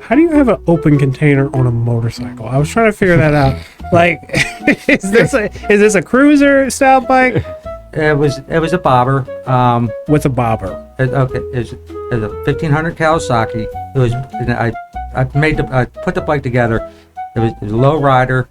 How do you have an open container on a motorcycle? I was trying to figure that out. Like, is this a cruiser style bike? It was a bobber. With a bobber. It was a 1500 Kawasaki. It was. I put the bike together. It was a low rider.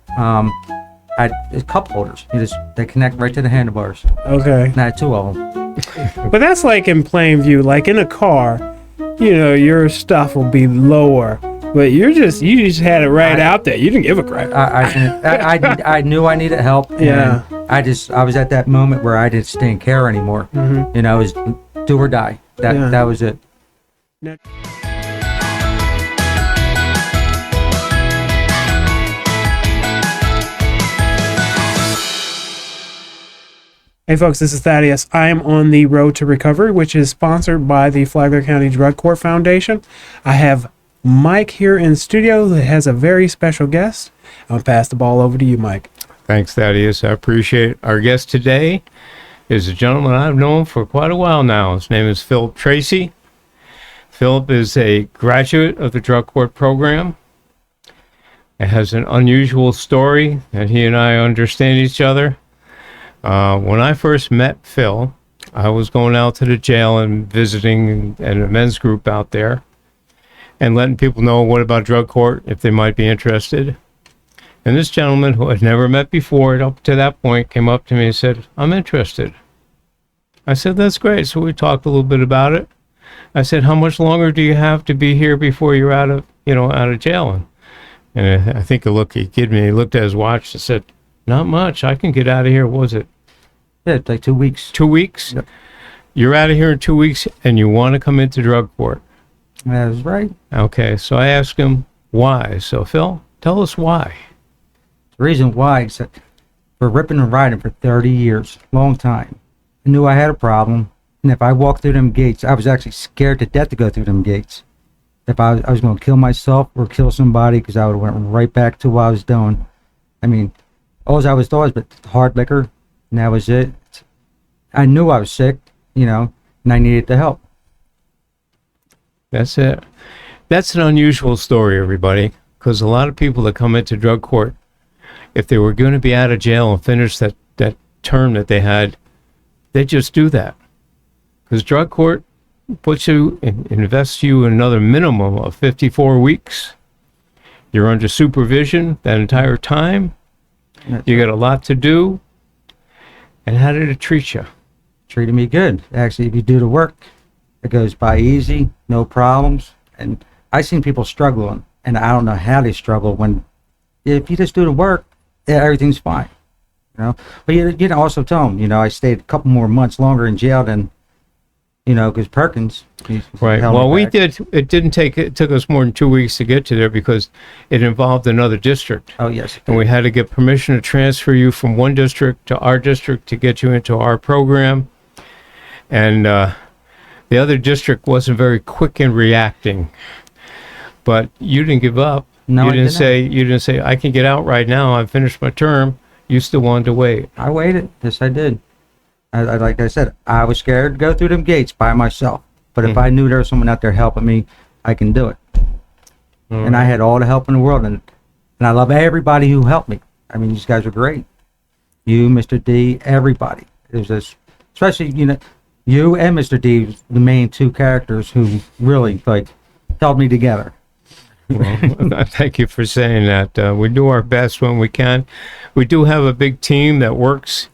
It's cup holders. They connect right to the handlebars. Okay. And I had 2 of them. But that's like in plain view. Like in a car, your stuff will be lower, but you just had it right out there. You didn't give a crap. I knew I needed help. Yeah. I was at that moment where I didn't care anymore. Mm-hmm. It was do or die. That was it. Hey folks, this is Thaddeus. I am on the Road to Recovery, which is sponsored by the Flagler County Drug Court Foundation. I have Mike here in studio that has a very special guest. I'll pass the ball over to you, Mike. Thanks, Thaddeus. I appreciate it. Our guest today is a gentleman I've known for quite a while now. His name is Philip Tracy. Philip is a graduate of the drug court program. It has an unusual story that he and I understand each other. When I first met Phil, I was going out to the jail and visiting at a men's group out there and letting people know what about drug court if they might be interested. And this gentleman who I'd never met before up to that point came up to me and said, "I'm interested." I said, "That's great." So we talked a little bit about it. I said, "How much longer do you have to be here before you're out of jail?" And I think he gave me, he looked at his watch and said, "Not much. I can get out of here." What was it? Yeah, it's like 2 weeks. 2 weeks? Yep. You're out of here in 2 weeks and you want to come into drug court. That was right. Okay, so I asked him why. So Phil, tell us why. The reason why is that for ripping and riding for 30 years, long time. I knew I had a problem, and if I walked through them gates, I was actually scared to death to go through them gates. If I was going to kill myself or kill somebody, because I would have went right back to what I was doing. I mean, all I was doing was hard liquor, and that was it. I knew I was sick, and I needed the help. That's it. That's an unusual story, everybody, because a lot of people that come into drug court, if they were going to be out of jail and finish that term that they had, they just do that. Because drug court puts you and invests you in another minimum of 54 weeks. You're under supervision that entire time. You got a lot to do. And how did it treat you? Treated me good. Actually, if you do the work, it goes by easy, no problems. And I've seen people struggling, and I don't know how they struggle when, if you just do the work, everything's fine. But you can also tell them, I stayed a couple more months longer in jail than, because Perkins. Right. Well, it took us more than 2 weeks to get to there because it involved another district. Oh, yes. And we had to get permission to transfer you from one district to our district to get you into our program. And the other district wasn't very quick in reacting. But you didn't give up. No, you didn't say, "I can get out right now. I've finished my term." You still wanted to wait. I waited. Yes, I did. Like I said, I was scared to go through them gates by myself. But if I knew there was someone out there helping me, I can do it. And I had all the help in the world. And I love everybody who helped me. I mean, these guys were great. You, Mr. D, everybody. It was just, especially, you and Mr. D, the main 2 characters who really, held me together. Well, thank you for saying that. We do our best when we can. We do have a big team that works,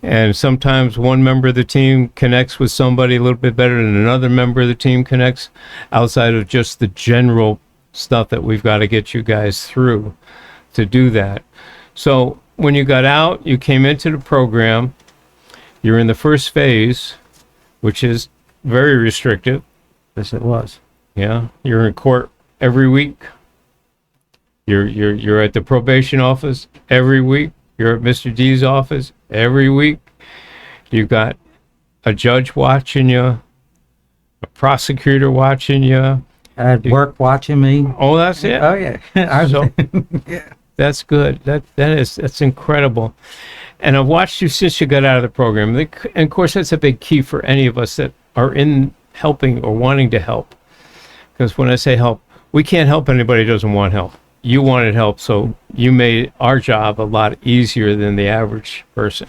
and sometimes one member of the team connects with somebody a little bit better than another member of the team connects, outside of just the general stuff that we've got to get you guys through to do that. So when you got out, you came into the program. You're in the first phase, which is very restrictive. Yes, it was. Yeah, you're in court every week. You're at the probation office every week. You're at Mr. D's office every week. You've got a judge watching you, a prosecutor watching you. I had work watching me. Oh, that's it. Oh, yeah. Yeah. That's good. That's incredible. And I've watched you since you got out of the program. And of course, that's a big key for any of us that are in helping or wanting to help. Because when I say help, we can't help anybody who doesn't want help. You wanted help, so you made our job a lot easier than the average person.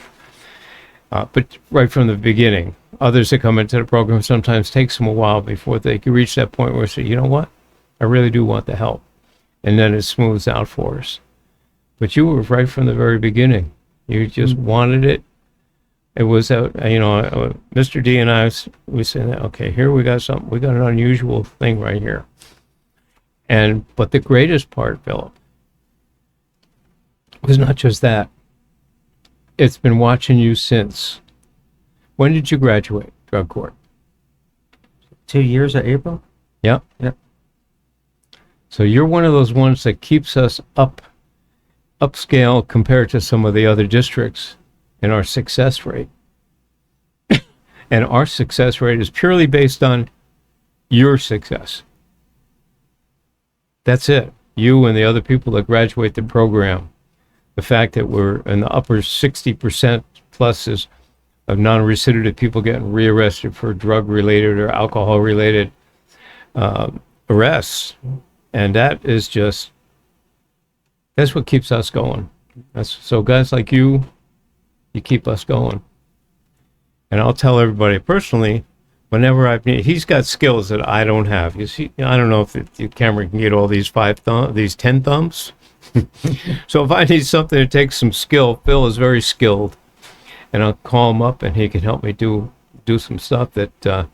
But right from the beginning, others that come into the program sometimes takes them a while before they can reach that point where they say, you know what, I really do want the help. And then it smooths out for us. But you were right from the very beginning. You just wanted it. It was, Mr. D and I, we said, okay, here we got something. We got an unusual thing right here. But the greatest part, Philip, was not just that. It's been watching you since. When did you graduate drug court? 2 years at April. Yep. Yep. So you're one of those ones that keeps us upscale compared to some of the other districts in our success rate. And our success rate is purely based on your success. That's it. You and the other people that graduate the program. The fact that we're in the upper 60% pluses of non-recidivative people getting rearrested for drug-related or alcohol-related arrests. And that is just, that's what keeps us going. So guys like you keep us going. And I'll tell everybody personally, whenever he's got skills that I don't have. You see, I don't know if the camera can get all these 10 thumbs. So if I need something that takes some skill, Phil is very skilled. And I'll call him up and he can help me do some stuff that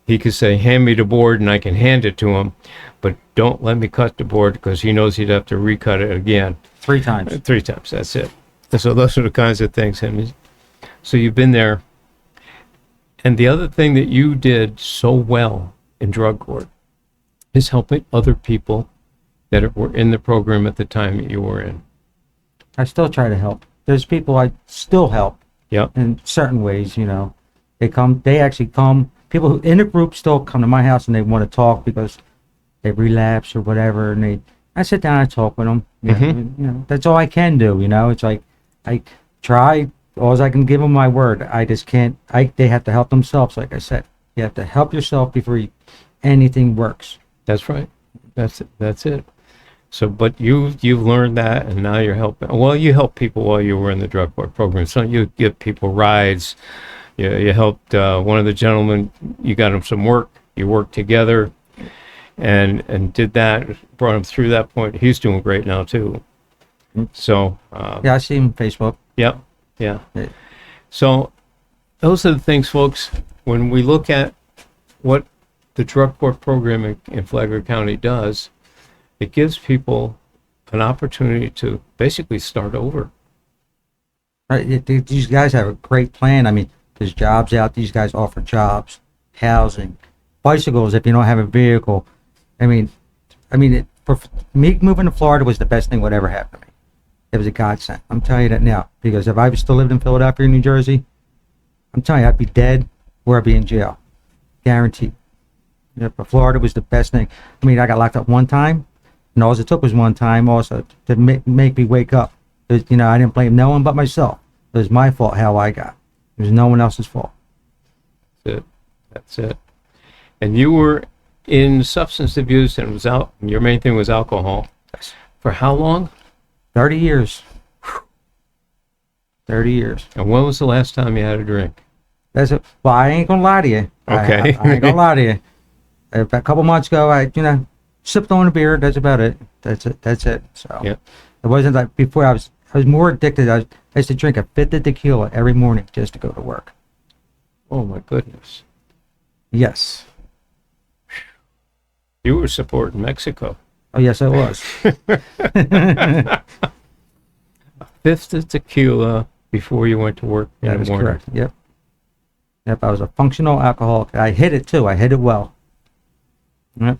he could say, hand me the board, and I can hand it to him. But don't let me cut the board, because he knows he'd have to recut it again. 3 times. 3 times, that's it. And so those are the kinds of things. And so you've been there. And the other thing that you did so well in drug court is helping other people that were in the program at the time that you were in. I still try to help. There's people I still help. Yep. In certain ways, they actually come, people who in the group still come to my house and they want to talk because they relapse or whatever, and I sit down and talk with them. That's all I can do. It's like I try. All I can give them my word. I just can't. They have to help themselves. Like I said, you have to help yourself before anything works. That's right. That's it. So, but you've learned that, and now you're helping. Well, you helped people while you were in the drug court program. So you give people rides. You helped one of the gentlemen. You got him some work. You worked together, and did that. Brought him through that point. He's doing great now too. So yeah, I see him on Facebook. Yep. Yeah. So those are the things, folks. When we look at what the drug court program in Flagler County does, it gives people an opportunity to basically start over. Right. These guys have a great plan. I mean, there's jobs out. These guys offer jobs, housing, bicycles if you don't have a vehicle. For me, moving to Florida was the best thing that ever happened to me. It was a godsend. I'm telling you that now. Because if I was still lived in Philadelphia or New Jersey, I'm telling you, I'd be dead or I'd be in jail. Guaranteed. But Florida was the best thing. I got locked up one time, and all it took was one time also to make me wake up. I didn't blame no one but myself. It was my fault how I got. It was no one else's fault. That's it. And you were in substance abuse, and your main thing was alcohol. Yes. For how long? 30 years. 30 years. And when was the last time you had a drink? Well, I ain't gonna lie to you. Okay. I ain't gonna lie to you. A couple months ago, I sipped on a beer. That's about it. That's it. So Yep. It wasn't like before. I was more addicted. I used to drink a fifth of tequila every morning just to go to work. Oh my goodness. Yes. You were supporting Mexico. Oh yes, I was. Fifth of tequila before you went to work in That the is morning. correct. Yep. I was a functional alcoholic. I hid it too. I hid it well. Yep.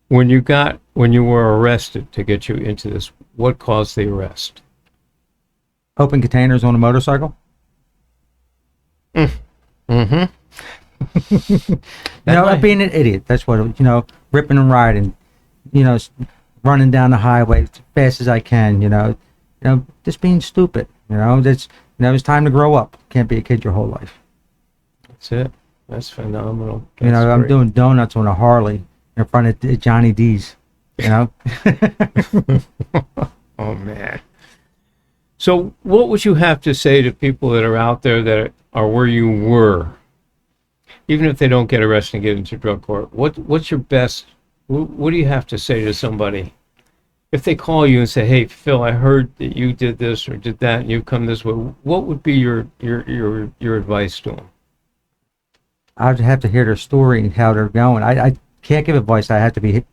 When you were arrested to get you into this, what caused the arrest? Open containers on a motorcycle. Mm-hmm. Being an idiot. That's what, ripping and riding, running down the highway as fast as I can, just being stupid, it's time to grow up. Can't be a kid your whole life. That's it. That's phenomenal. I'm That's great. doing donuts on a Harley, in front of Johnny D's. You know. Oh man. So what would you have to say to people that are out there that are where you were, even if they don't get arrested and get into drug court? What's your best? What do you have to say to somebody if they call you and say, "Hey, Phil, I heard that you did this or did that, and you've come this way"? What would be your advice to them? I'd have to hear their story and how they're going. I can't give advice. I have to be,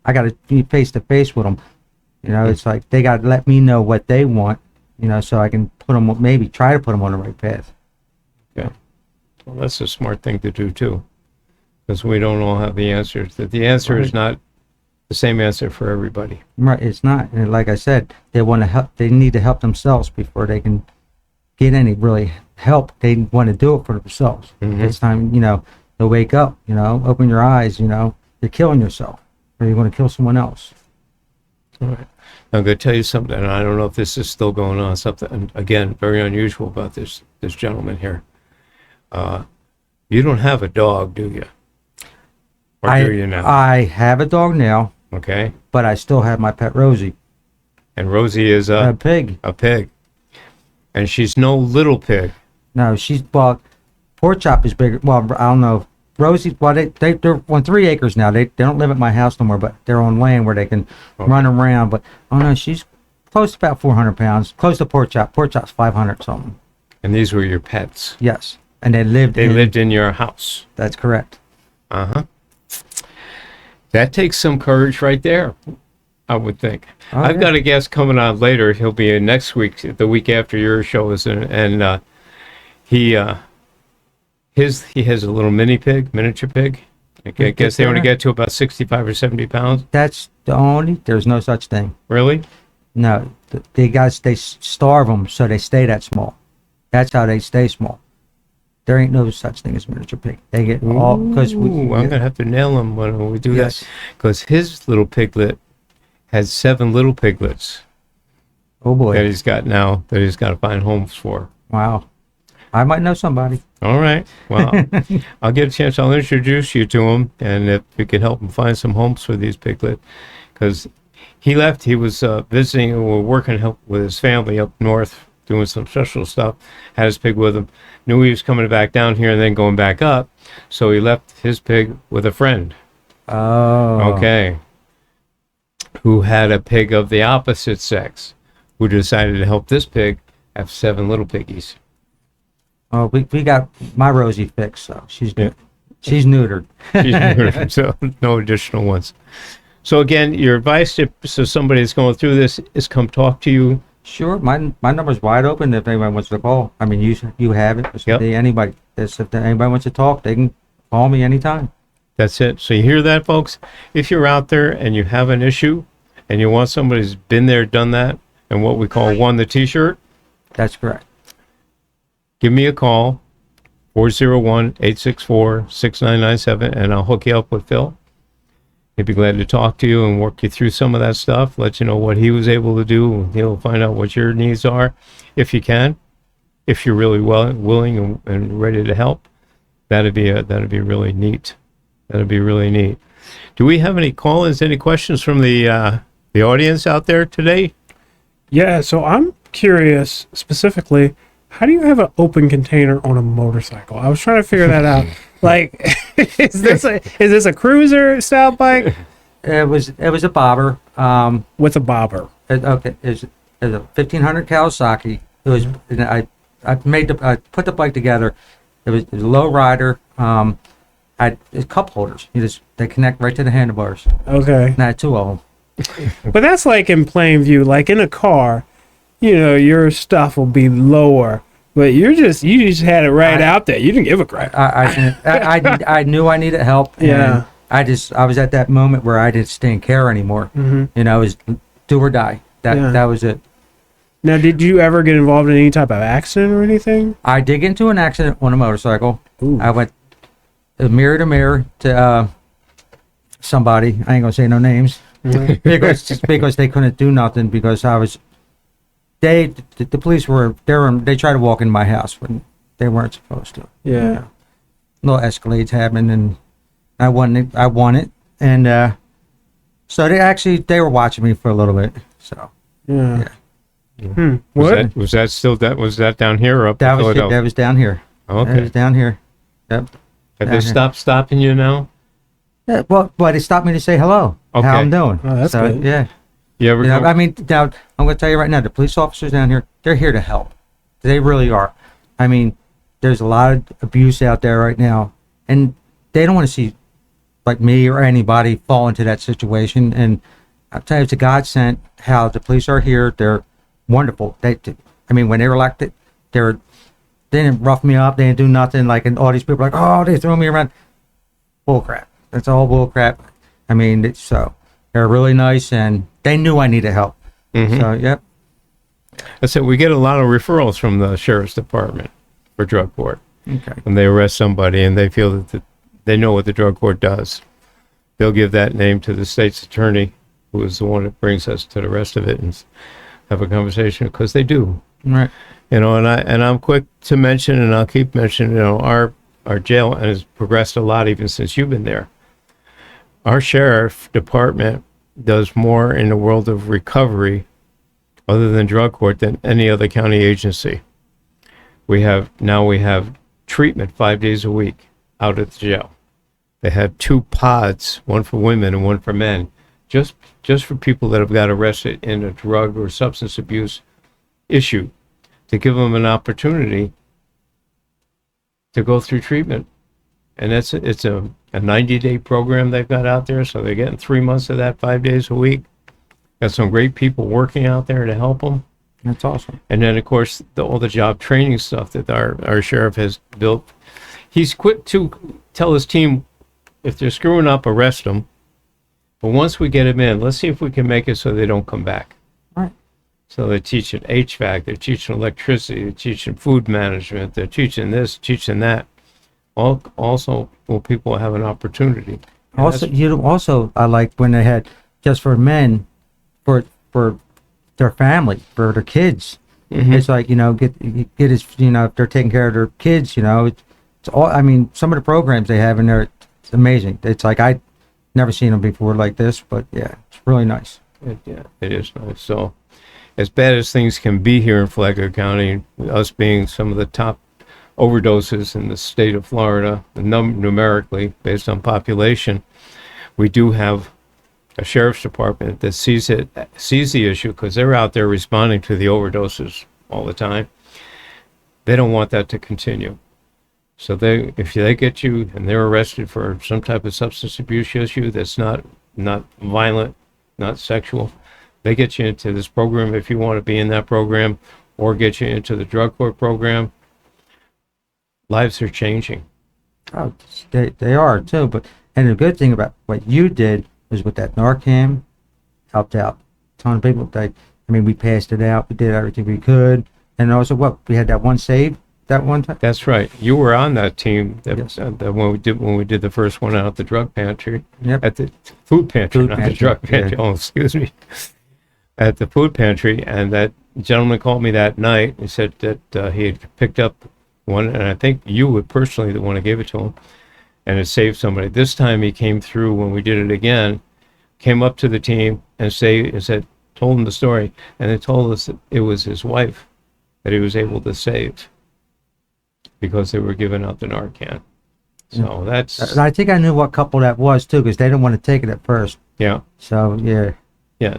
I got to be face to face with them. It's like they got to let me know what they want, so I can maybe try to put them on the right path. Okay. Well, that's a smart thing to do too, because we don't all have the answers. That the answer is not the same answer for everybody. Right, it's not. And like I said, they want to help. They need to help themselves before they can get any really help. They want to do it for themselves. It's time, to wake up. Open your eyes. You're killing yourself, or you're going to kill someone else. All right. I'm going to tell you something, and I don't know if this is still going on. Something, again, very unusual about this gentleman here. You don't have a dog, do you? Or do you now? I have a dog now. Okay. But I still have my pet Rosie. And Rosie is a pig. A pig. And she's no little pig. No, Pork Chop is bigger. Well, I don't know. Rosie, they're on 3 acres now. They don't live at my house no more, but they're on land where they can run around. But, she's close to about 400 pounds. Close to Pork Chop. Pork Chop's 500 something. And these were your pets? Yes. And they lived in your house? That's correct. Uh-huh. That takes some courage right there, I would think. I've got a guest coming on later. He'll be in next week, the week after your show is in, and he has a little miniature pig. I guess they only get to about 65 or 70 pounds. There's no such thing. Really? No, they starve them so they stay that small. That's how they stay small. There ain't no such thing as miniature pig. They get all because I'm gonna have to nail him when we do that, because his little piglet has 7 little piglets. Oh boy! That he's got now that he's got to find homes for. Wow, I might know somebody. All right. Well, I'll get a chance. I'll introduce you to him, and if we can help him find some homes for these piglets, because he left. He was visiting or working help with his family up north, doing some special stuff. Had his pig with him. Knew he was coming back down here and then going back up, so he left his pig with a friend. Oh. Okay. Who had a pig of the opposite sex, who decided to help this pig have 7 little piggies. Oh, we got my Rosie fixed, so she's neutered. She's neutered, so no additional ones. So again, your advice to somebody that's going through this is come talk to you. Sure, my number's wide open if anybody wants to call. I mean, you have it. If anybody wants to talk, they can call me anytime. That's it. So you hear that, folks? If you're out there and you have an issue and you want somebody who's been there, done that, and what we call won the T-shirt. That's correct. Give me a call, 401-864-6997, and I'll hook you up with Phil. He'd be glad to talk to you and work you through some of that stuff, let you know what he was able to do. He'll find out what your needs are, if you can, if you're really willing and ready to help. That'd be really neat. That'd be really neat. Do we have any call-ins, any questions from the audience out there today? Yeah, so I'm curious specifically, how do you have an open container on a motorcycle? I was trying to figure that out. Like, is this a cruiser style bike? It was a bobber. What's a bobber? It's a 1500 Kawasaki. It was I put the bike together. It was a low rider. It's cup holders. They connect right to the handlebars. Okay. And I had 2 of them. But that's like in plain view. Like in a car, your stuff will be lower. But you just had it out there. You didn't give a crap. I knew I needed help. Yeah. I was at that moment where I didn't care anymore. Mm-hmm. It was do or die. That was it. Now, did you ever get involved in any type of accident or anything? I did get into an accident on a motorcycle. Ooh. I went mirror to mirror to somebody. I ain't gonna say no names because they couldn't do nothing because I was. The police they tried to walk in my house when they weren't supposed to. Yeah. Little escalades happened and I won it, And so they were watching me for a little bit. So Yeah. yeah. What? Was that down here or up that in was Philadelphia? that was down here. That Okay. was down here. Yep. Have down they here. stopped stopping you now? Yeah, well, they stopped me to say hello. Okay. How I'm doing. Oh, that's so, good. Yeah. You ever You know, go? I mean, now I'm going to tell you right now, the police officers down here, they're here to help. They really are. I mean, there's a lot of abuse out there right now, and they don't want to see like me or anybody fall into that situation. And I'll tell you, it's a godsend how the police are here. They're wonderful. I mean, when they were elected, they didn't rough me up. They didn't do nothing. Like, and all these people are like, oh, they threw me around. Bull crap. That's all bull crap. I mean, they're really nice, and they knew I needed help. Mhm. So, yep. I said we get a lot of referrals from the sheriff's department for drug court. Okay. When they arrest somebody and they feel that they know what the drug court does, they'll give that name to the state's attorney, who is the one that brings us to the rest of it, and have a conversation, because they do. Right. You know, and I'm quick to mention, and I'll keep mentioning, you know, our jail has progressed a lot even since you've been there. Our sheriff department does more in the world of recovery, other than drug court, than any other county agency. We have treatment 5 days a week out at the jail. They have 2 pods, one for women and one for men, just for people that have got arrested in a drug or substance abuse issue, to give them an opportunity to go through treatment. And it's a 90-day program they've got out there, so they're getting 3 months of that 5 days a week. Got some great people working out there to help them. That's awesome. And then, of course, all the job training stuff that our sheriff has built. He's quick to tell his team, if they're screwing up, arrest them. But once we get them in, let's see if we can make it so they don't come back. Right. So they're teaching HVAC, they're teaching electricity, they're teaching food management, they're teaching this, teaching that. Also, well, people have an opportunity. And Also, I like when they had just for men, for their family, for their kids. Mhm. It's like, get his, if they're taking care of their kids, it's all. I mean, some of the programs they have in there, it's amazing. It's like I never seen them before like this, but yeah, it's really nice. It is nice. So, as bad as things can be here in Flagler County, us being some of the top overdoses in the state of Florida, numerically based on population, we do have a sheriff's department that sees the issue, because they're out there responding to the overdoses all the time. They don't want that to continue. So if they get you and they're arrested for some type of substance abuse issue that's not violent, not sexual, they get you into this program if you want to be in that program, or get you into the drug court program. Lives are changing. Oh, they are too. And the good thing about what you did was with that Narcan, helped out a ton of people. We passed it out. We did everything we could, and also we had that one save that one time. That's right. You were on that team that, Yes. that when we did the first one out at the drug pantry, Yep. at the food pantry, Food not the pantry, drug pantry. yeah. Oh, excuse me. At the food pantry, and that gentleman called me that night. He said that he had picked up one, and I think you were personally the one who gave it to him, and it saved somebody. This time he came through when we did it again, came up to the team and told them the story, and they told us that it was his wife that he was able to save because they were giving out the Narcan. So that's, And I think I knew what couple that was too, because they didn't want to take it at first. yeah. So yeah. Yeah,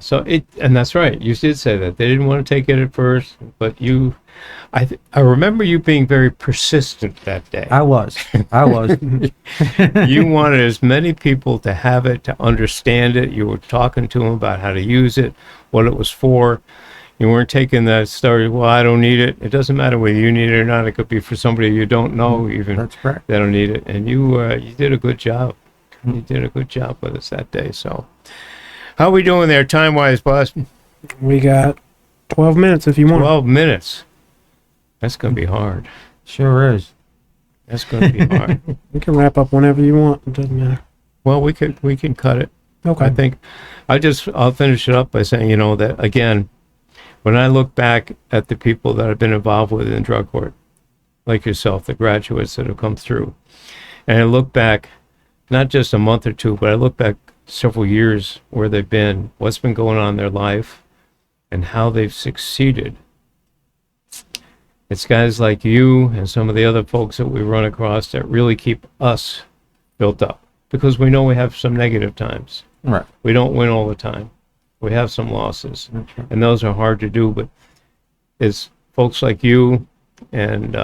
and that's right. You did say that they didn't want to take it at first, but I remember you being very persistent that day. I was. You wanted as many people to have it, to understand it. You were talking to them about how to use it, what it was for. You weren't taking that story, well, I don't need it. It doesn't matter whether you need it or not. It could be for somebody you don't know even. That's correct. They don't need it. And you did a good job. You did a good job with us that day. So, how are we doing there time-wise, boss? We got 12 minutes if you want. 12 minutes. That's going to be hard. Sure is. That's going to be hard. We can wrap up whenever you want. It doesn't matter. Well, we can cut it. Okay. I think I'll finish it up by saying, that again, when I look back at the people that I've been involved with in drug court, like yourself, the graduates that have come through, and I look back, not just a month or two, but I look back several years where they've been, what's been going on in their life, and how they've succeeded. It's guys like you and some of the other folks that we run across that really keep us built up, because we know we have some negative times. Right. We don't win all the time. We have some losses, Okay. and those are hard to do, but it's folks like you, and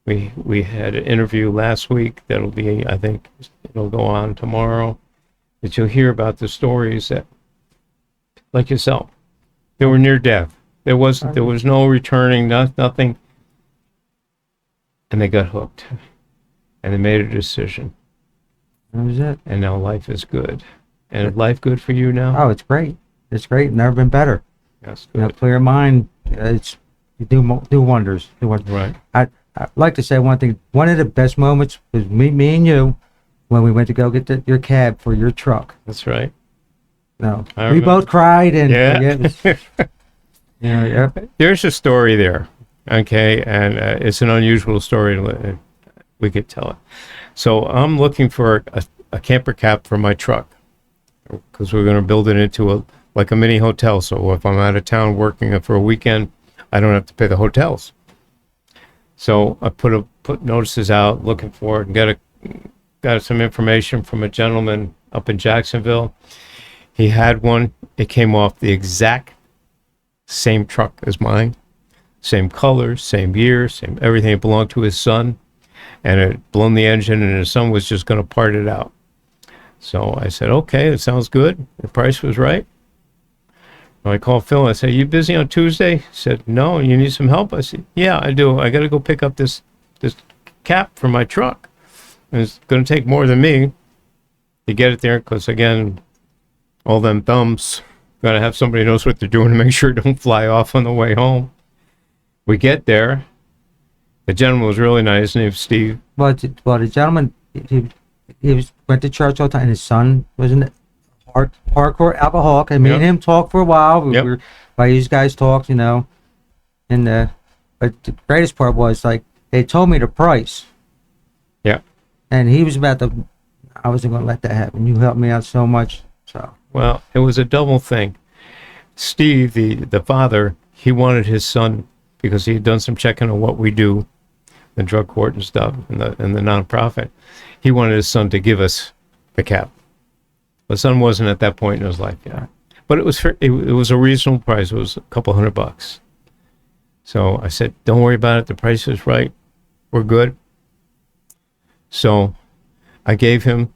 we had an interview last week that'll be, I think it'll go on tomorrow, that you'll hear about the stories that, like yourself, they were near death. There was no returning, nothing, and they got hooked, and they made a decision, That was it. and now life is good. And is life good for you now? Oh, it's great. It's great. Never been better. That's You know, good. clear mind. It's you do wonders. Do wonders. Right. I'd like to say one thing. One of the best moments was me and you when we went to go get your cab for your truck. That's right. No, I we remember. both cried and Yeah. it was, yeah. There's a story there, okay, and it's an unusual story. We could tell it. So I'm looking for a camper cab for my truck, because we're going to build it into like a mini hotel. So if I'm out of town working for a weekend, I don't have to pay the hotels. So I put notices out looking for it, and got some information from a gentleman up in Jacksonville. He had one. It came off the exact same truck as mine, same color, same year, same everything. It belonged to his son, and it blown the engine, and his son was just going to part it out. So I said, okay, it sounds good. The price was right. So I called Phil and I said, you busy on Tuesday? He said, no, you need some help? I said, yeah, I do. I got to go pick up this cap for my truck. And it's going to take more than me to get it there, because, again, all them thumbs, got to have somebody who knows what they're doing to make sure it don't fly off on the way home. We get there. The gentleman was really nice. His name was Steve. Well, the gentleman went to church all the time. And his son was an hardcore alcoholic. And me and Yep. him talked for a while. Yep. We were, while these guys talked, you know. And but the greatest part was like they told me the price. Yeah. And he was about to. I wasn't going to let that happen. You helped me out so much. So. Well, it was a double thing. Steve, the father, he wanted his son, because he had done some checking on what we do, the drug court and stuff, and the nonprofit. He wanted his son to give us the cap. The son wasn't at that point in his life yet, but it was a reasonable price. It was a couple $100. So I said, "Don't worry about it. The price is right. We're good." So I gave him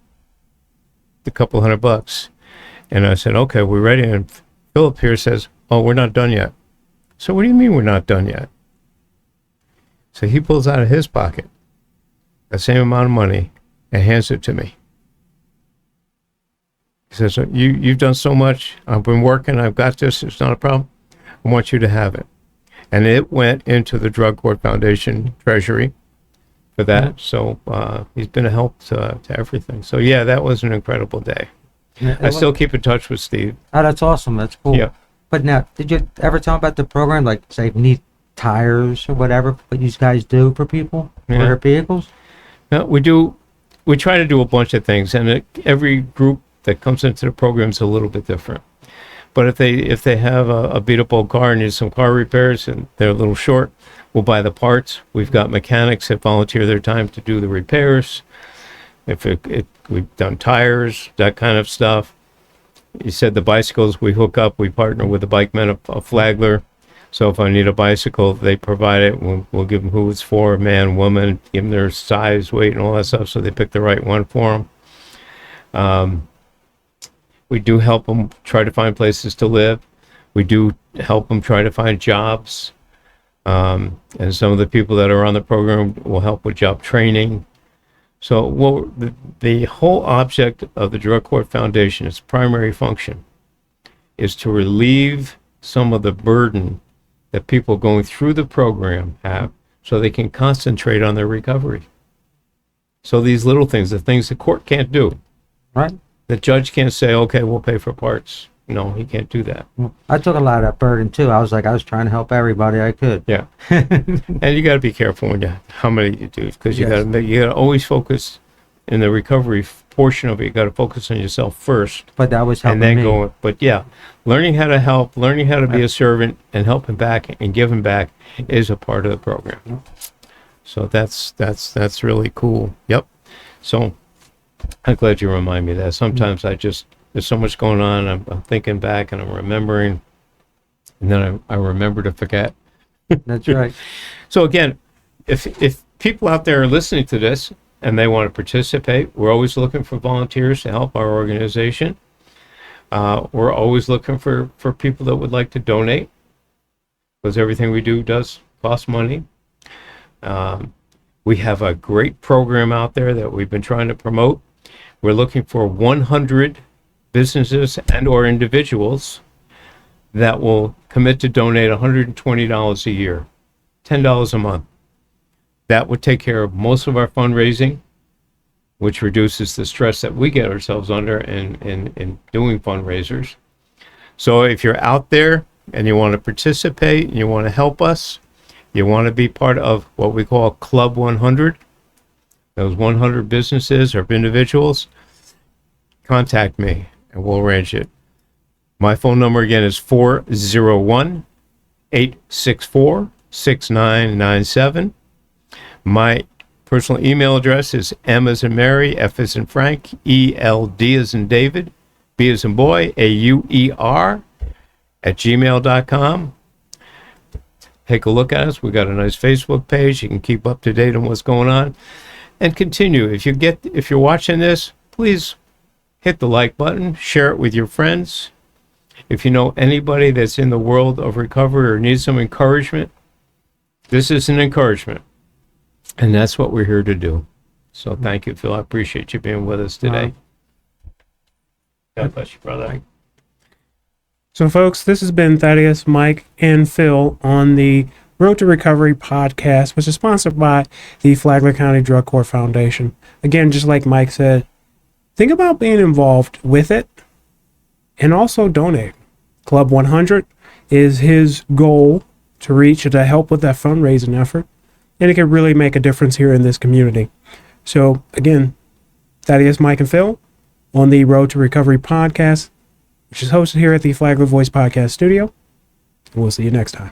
the couple $100, and I said, "Okay, we're ready." And Philip here says, "Oh, we're not done yet." So what do you mean we're not done yet? So he pulls out of his pocket the same amount of money and hands it to me. He says, you've done so much. I've been working. I've got this. It's not a problem. I want you to have it. And it went into the Drug Court Foundation treasury for that. So he's been a help to everything. So, yeah, that was an incredible day. I still keep in touch with Steve. Oh, that's awesome. That's cool. Yeah. But now, did you ever talk about the program, like say need tires or whatever, what you guys do for people for Yeah. their vehicles? No, we do. We try to do a bunch of things, and every group that comes into the program is a little bit different. But if they have a beat up old car and need some car repairs and they're a little short, we'll buy the parts. We've got mechanics that volunteer their time to do the repairs. If we've done tires, that kind of stuff. You said the bicycles we hook up. We partner with the bike men of Flagler. So if I need a bicycle, they provide it. We'll give them who it's for, man, woman, give them their size, weight, and all that stuff, so they pick the right one for them. We do help them try to find places to live. We do help them try to find jobs. And some of the people that are on the program will help with job training. So the whole object of the Drug Court Foundation, its primary function, is to relieve some of the burden that people going through the program have, so they can concentrate on their recovery. So these little things, the things the court can't do. Right. The judge can't say, okay, we'll pay for parts. No, he can't do that. Well, I took a lot of that burden too. I was trying to help everybody I could. Yeah. And you got to be careful how many you do, because you Yes. got to always focus in the recovery portion of it, you got to focus on yourself first, But that was and helping then me. go. But yeah, learning how to help, learning how to be a servant, and helping back and giving back is a part of the program. So that's really cool. Yep. So I'm glad you remind me of that. Sometimes there's so much going on. I'm thinking back and I'm remembering, and then I remember to forget. That's right. So again, if people out there are listening to this and they want to participate, we're always looking for volunteers to help our organization. We're always looking for people that would like to donate, because everything we do does cost money. We have a great program out there that we've been trying to promote. We're looking for 100 businesses and or individuals that will commit to donate $120 a year, $10 a month. That would take care of most of our fundraising, which reduces the stress that we get ourselves under in doing fundraisers. So if you're out there and you want to participate and you want to help us, you want to be part of what we call Club 100, those 100 businesses or individuals, contact me and we'll arrange it. My phone number again is 401-864-6997. My personal email address is M as in Mary, F as in Frank, ELD as in David, B as in boy, AUER @gmail.com. Take a look at us. We got a nice Facebook page. You can keep up to date on what's going on, and continue. If you're watching this, please hit the like button, share it with your friends. If you know anybody that's in the world of recovery or needs some encouragement, this is an encouragement. And that's what we're here to do. So thank you, Phil. I appreciate you being with us today. God bless you, brother. So, folks, this has been Thaddeus, Mike, and Phil on the Road to Recovery podcast, which is sponsored by the Flagler County Drug Court Foundation. Again, just like Mike said, think about being involved with it and also donate. Club 100 is his goal to reach to help with that fundraising effort, and it can really make a difference here in this community. So, again, Thaddeus, Mike, and Phil on the Road to Recovery podcast, which is hosted here at the Flagler Voice Podcast Studio. And we'll see you next time.